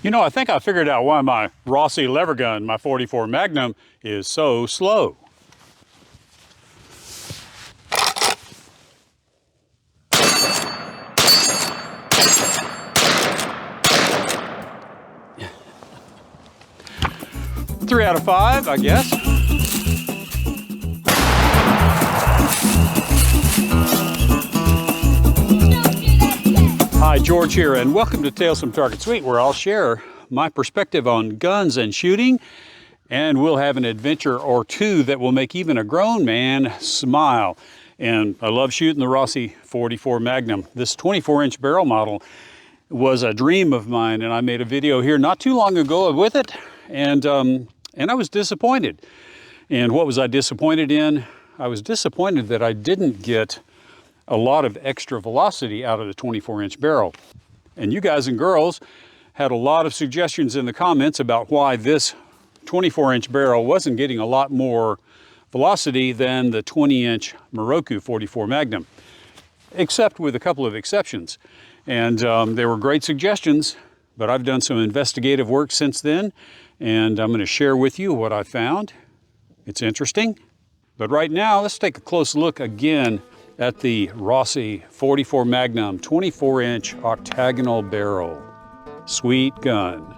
You know, I think I figured out why my Rossi lever gun, my 44 Magnum, is so slow. Three out of five, I guess. Hi, George here, and welcome to Tales from Target Suite, where I'll share my perspective on guns and shooting, and we'll have an adventure or two that will make even a grown man smile. And I love shooting the Rossi 44 Magnum. This 24-inch barrel model was a dream of mine, and I made a video here not too long ago with it, and I was disappointed. And what was I disappointed in? I was disappointed that I didn't get a lot of extra velocity out of the 24-inch barrel. And you guys and girls had a lot of suggestions in the comments about why this 24-inch barrel wasn't getting a lot more velocity than the 20-inch Moroku 44 Magnum, except with a couple of exceptions. And they were great suggestions, but I've done some investigative work since then, and I'm going to share with you what I found. It's interesting. But right now, let's take a close look again at the Rossi 44 Magnum 24-inch octagonal barrel. Sweet gun.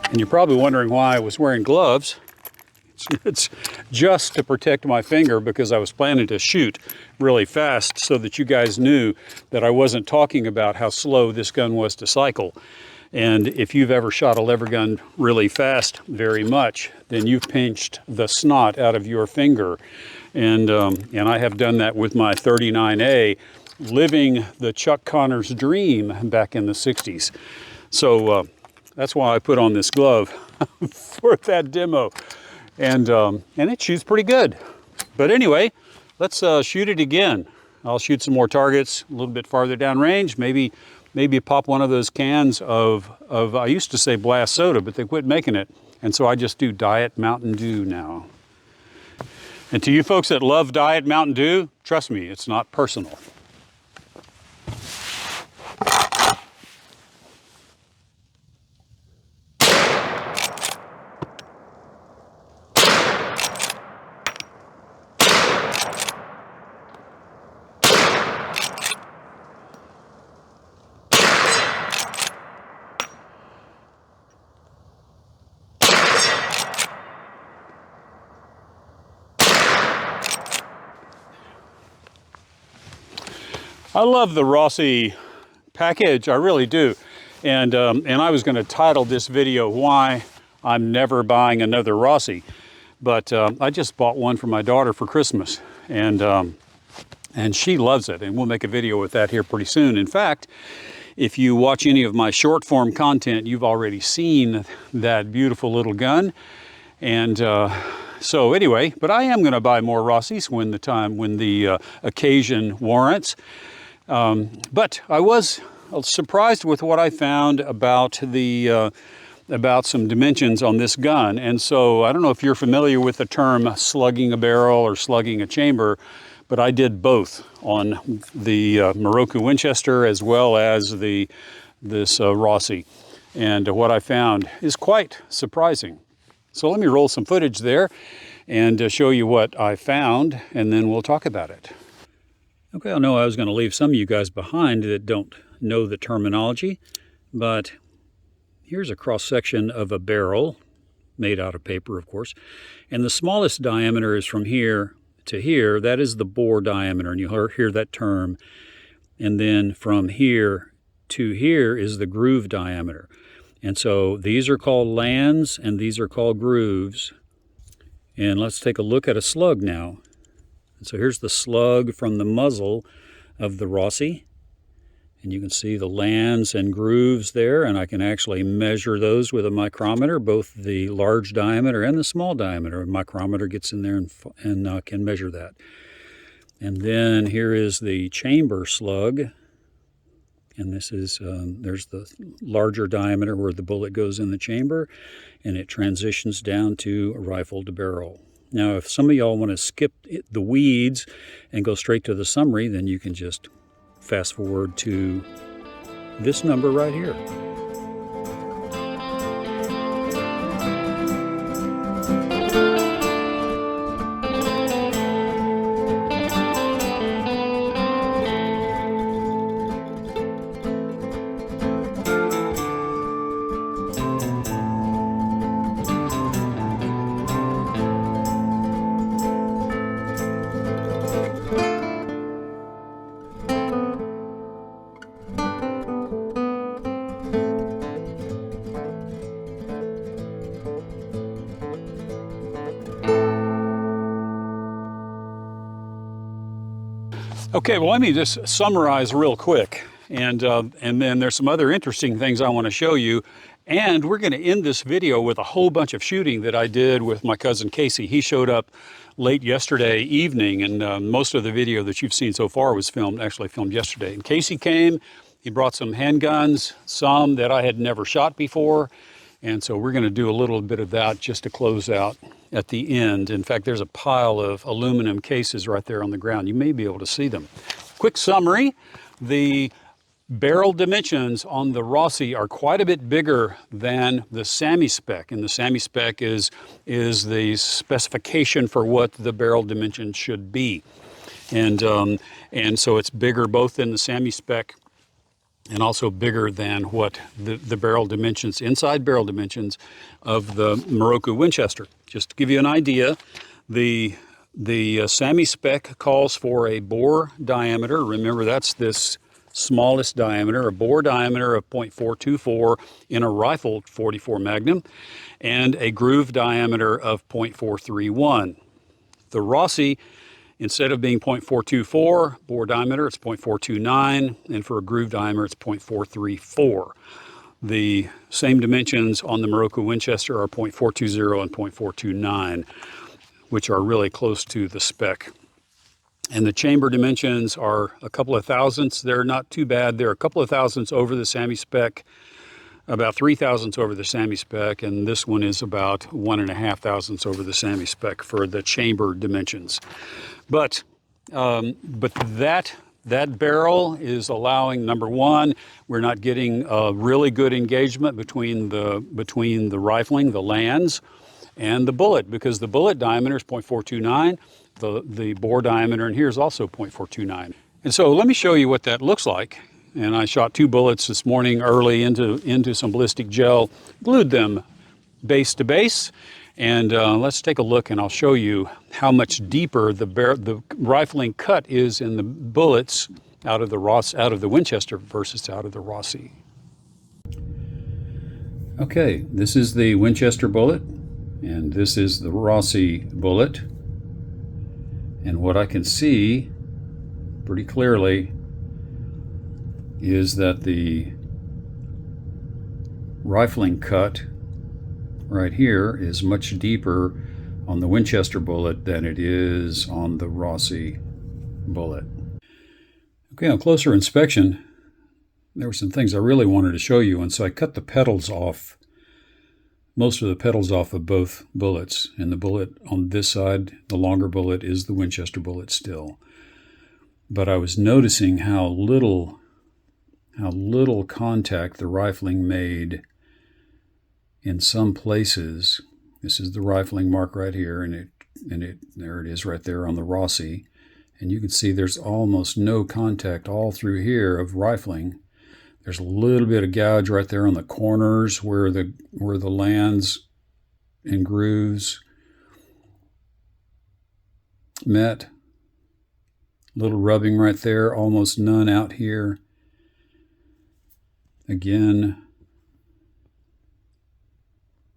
And you're probably wondering why I was wearing gloves. It's just to protect my finger because I was planning to shoot really fast so that you guys knew that I wasn't talking about how slow this gun was to cycle. And if you've ever shot a lever gun really fast, very much, then you've pinched the snot out of your finger. And I have done that with my 39A, living the Chuck Connors dream back in the 60s. So that's why I put on this glove for that demo. And it shoots pretty good. But anyway, let's shoot it again. I'll shoot some more targets a little bit farther down range. Maybe pop one of those cans of I used to say Blast soda, but they quit making it. And so I just do Diet Mountain Dew now. And to you folks that love Diet Mountain Dew, trust me, it's not personal. I love the Rossi package, I really do. And I was going to title this video, Why I'm Never Buying Another Rossi. But I just bought one for my daughter for Christmas. And she loves it. And we'll make a video with that here pretty soon. In fact, if you watch any of my short form content, you've already seen that beautiful little gun. And so anyway, but I am going to buy more Rossis when the occasion warrants. But I was surprised with what I found about some dimensions on this gun. And so I don't know if you're familiar with the term slugging a barrel or slugging a chamber, but I did both on the Moroku Winchester as well as this Rossi. And what I found is quite surprising. So let me roll some footage there and show you what I found, and then we'll talk about it. Okay, I know I was going to leave some of you guys behind that don't know the terminology, but here's a cross-section of a barrel, made out of paper, of course, and the smallest diameter is from here to here. That is the bore diameter, and you'll hear that term. And then from here to here is the groove diameter. And so these are called lands, and these are called grooves. And let's take a look at a slug now. And so here's the slug from the muzzle of the Rossi. And you can see the lands and grooves there, and I can actually measure those with a micrometer, both the large diameter and the small diameter. A micrometer gets in there and can measure that. And then here is the chamber slug. And this is, there's the larger diameter where the bullet goes in the chamber, and it transitions down to a rifle to barrel. Now, if some of y'all want to skip the weeds and go straight to the summary, then you can just fast forward to this number right here. Okay, well, let me just summarize real quick, and then there's some other interesting things I want to show you. And we're going to end this video with a whole bunch of shooting that I did with my cousin Casey. He showed up late yesterday evening, and most of the video that you've seen so far was actually filmed yesterday. And Casey came, he brought some handguns, some that I had never shot before, and so we're going to do a little bit of that just to close out at the end. In fact, there's a pile of aluminum cases right there on the ground. You may be able to see them. Quick summary, the barrel dimensions on the Rossi are quite a bit bigger than the SAMI spec, and the SAMI spec is the specification for what the barrel dimensions should be. And so it's bigger both in the SAMI spec and also bigger than what the barrel dimensions, inside barrel dimensions of the Moroku Winchester. Just to give you an idea, the SAMI spec calls for a bore diameter. Remember, that's this smallest diameter, a bore diameter of 0.424 in a rifle 44 Magnum, and a groove diameter of 0.431. The Rossi, instead of being 0.424 bore diameter, it's 0.429, and for a groove diameter, it's 0.434. The same dimensions on the Moroku Winchester are 0.420 and 0.429, which are really close to the spec. And the chamber dimensions are a couple of thousandths. They're not too bad. They're a couple of thousandths over the SAMI spec, about 3 thousandths over the SAMI spec, and this one is about 1.5 thousandths over the SAMI spec for the chamber dimensions. But that barrel is allowing, number one, we're not getting a really good engagement between the rifling, the lands, and the bullet, because the bullet diameter is 0.429. The bore diameter in here is also 0.429. And so let me show you what that looks like. And I shot 2 bullets this morning early into some ballistic gel, glued them base to base, and let's take a look and I'll show you how much deeper the rifling cut is in the bullets out of the Winchester versus out of the Rossi. Okay, this is the Winchester bullet, and this is the Rossi bullet. And what I can see pretty clearly is that the rifling cut right here is much deeper on the Winchester bullet than it is on the Rossi bullet. Okay, on closer inspection, there were some things I really wanted to show you, and so I cut the petals off, most of the petals off of both bullets. And the bullet on this side, the longer bullet, is the Winchester bullet still. But I was noticing how little contact the rifling made in some places. This is the rifling mark right here, and there it is right there on the Rossi. And you can see there's almost no contact all through here of rifling. There's a little bit of gouge right there on the corners where the lands and grooves met. Little rubbing right there, almost none out here. Again,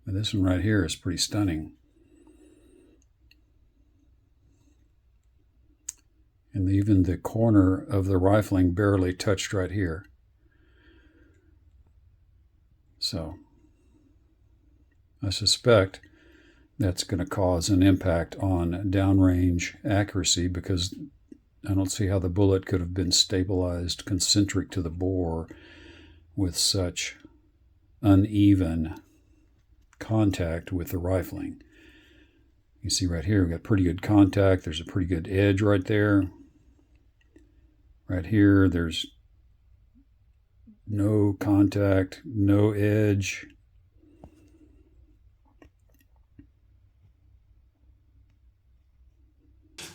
this one right here is pretty stunning. And even the corner of the rifling barely touched right here. So I suspect that's going to cause an impact on downrange accuracy, because I don't see how the bullet could have been stabilized concentric to the bore with such uneven contact with the rifling. You see right here, we've got pretty good contact. There's a pretty good edge right there. Right here, there's no contact, no edge.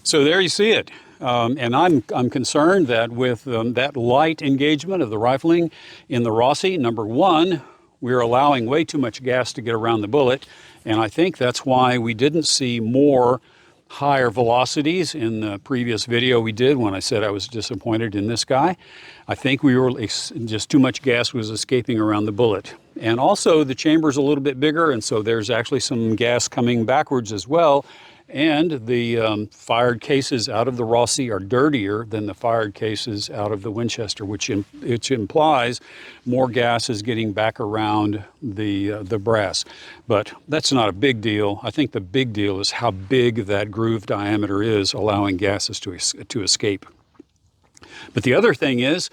So there you see it. And I'm concerned that with that light engagement of the rifling in the Rossi, number one, we're allowing way too much gas to get around the bullet. And I think that's why we didn't see more higher velocities in the previous video we did when I said I was disappointed in this guy. I think we were just too much gas was escaping around the bullet. And also the chamber's a little bit bigger, and so there's actually some gas coming backwards as well. And the fired cases out of the Rossi are dirtier than the fired cases out of the Winchester, which implies more gas is getting back around the brass. But that's not a big deal. I think the big deal is how big that groove diameter is, allowing gases to escape. But the other thing is,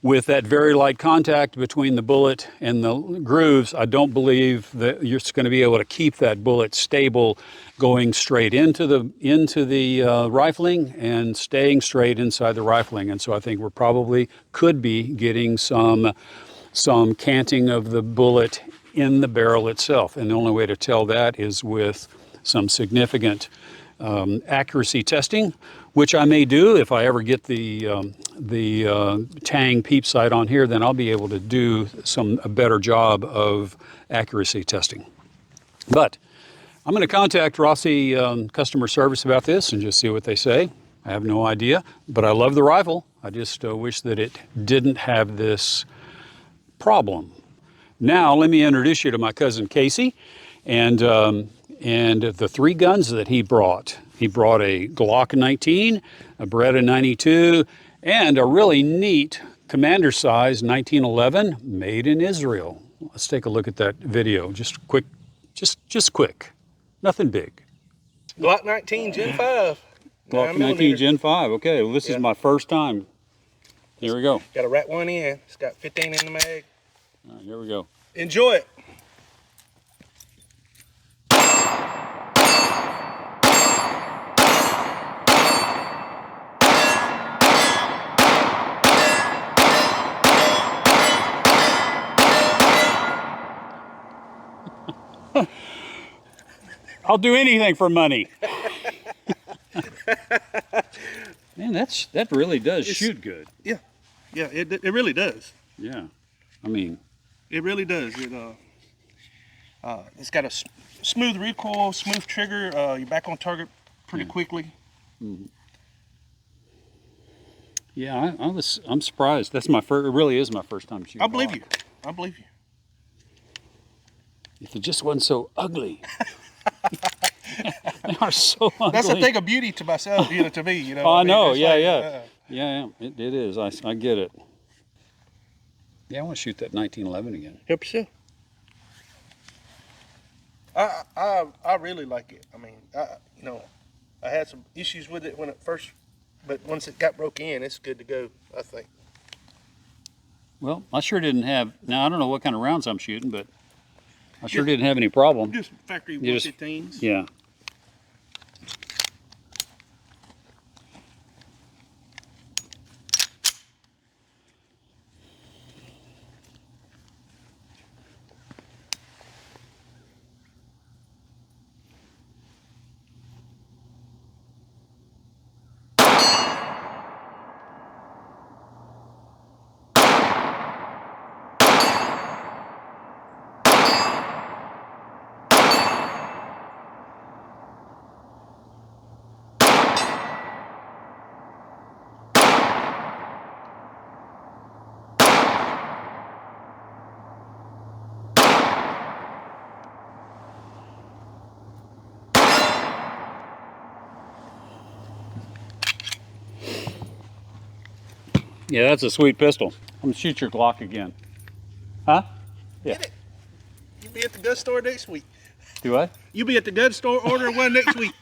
with that very light contact between the bullet and the grooves, I don't believe that you're going to be able to keep that bullet stable going straight into the rifling and staying straight inside the rifling. And so I think we're probably could be getting some canting of the bullet in the barrel itself. And the only way to tell that is with some significant accuracy testing, which I may do if I ever get the Tang peep sight on here. Then I'll be able to do a better job of accuracy testing. But I'm going to contact Rossi customer service about this and just see what they say. I have no idea, but I love the rifle. I just wish that it didn't have this problem. Now let me introduce you to my cousin Casey and the three guns that he brought. He brought a Glock 19, a Beretta 92, and a really neat commander size 1911 made in Israel. Let's take a look at that video. Just quick, just quick. Nothing big. Glock 19 Gen 5. Glock 19 Gen 5. Okay, well, this is my first time. Here we go. Got a Rat 1 in. It's got 15 in the mag. All right, here we go. Enjoy it. I'll do anything for money. Man, that really does shoot good. Yeah, it really does. Yeah, I mean, it really does. It's got a smooth recoil, smooth trigger. You're back on target pretty quickly. Mm-hmm. Yeah, I'm surprised. That's my first. It really is my first time shooting. I believe you. I believe you. If it just wasn't so ugly. They are so ugly. That's a thing of beauty to myself, to me, Oh, I know. Yeah. It is. I get it. Yeah, I want to shoot that 1911 again. Help yourself. I really like it. I mean, I had some issues with it when it first, but once it got broke in, it's good to go, I think. Well, I sure didn't have. Now I don't know what kind of rounds I'm shooting, but I sure didn't have any problem. Just factory 115s. Yeah. Yeah, that's a sweet pistol. I'm gonna shoot your Glock again. Huh? Yeah. Get it. You'll be at the gun store next week. Do I? You'll be at the gun store ordering one next week.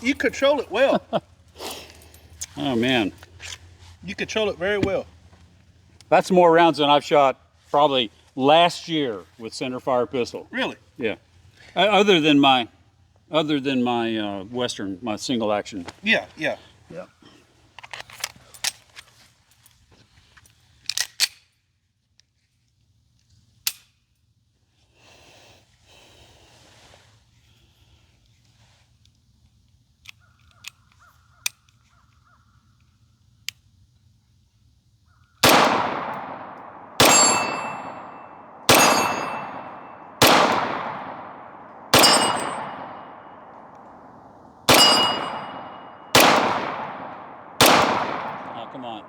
You control it well. Oh man, You control it very well. that's more rounds than I've shot probably last year with center fire pistol. Really? Yeah. Other than my Western, my single action. Yeah. Yeah. Oh, come on.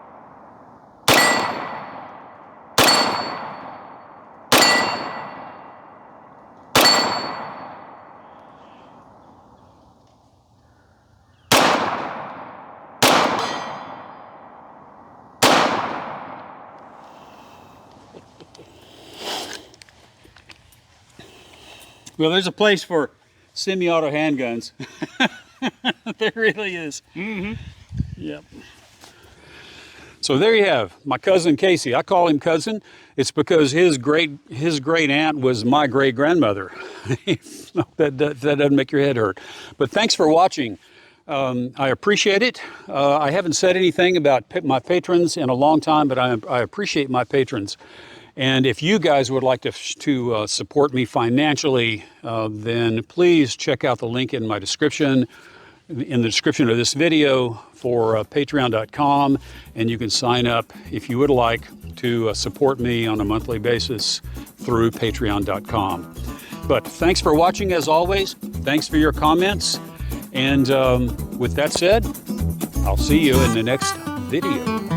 Well, there's a place for semi-auto handguns. There really is. Mm-hmm. Yep. So there you have my cousin Casey. I call him cousin. It's because his great aunt was my great grandmother. that doesn't make your head hurt. But thanks for watching. I appreciate it. I haven't said anything about my patrons in a long time, but I appreciate my patrons. And if you guys would like to support me financially, then please check out the link in my description, in the description of this video for patreon.com, and you can sign up if you would like to support me on a monthly basis through patreon.com. But thanks for watching as always. Thanks for your comments. And with that said, I'll see you in the next video.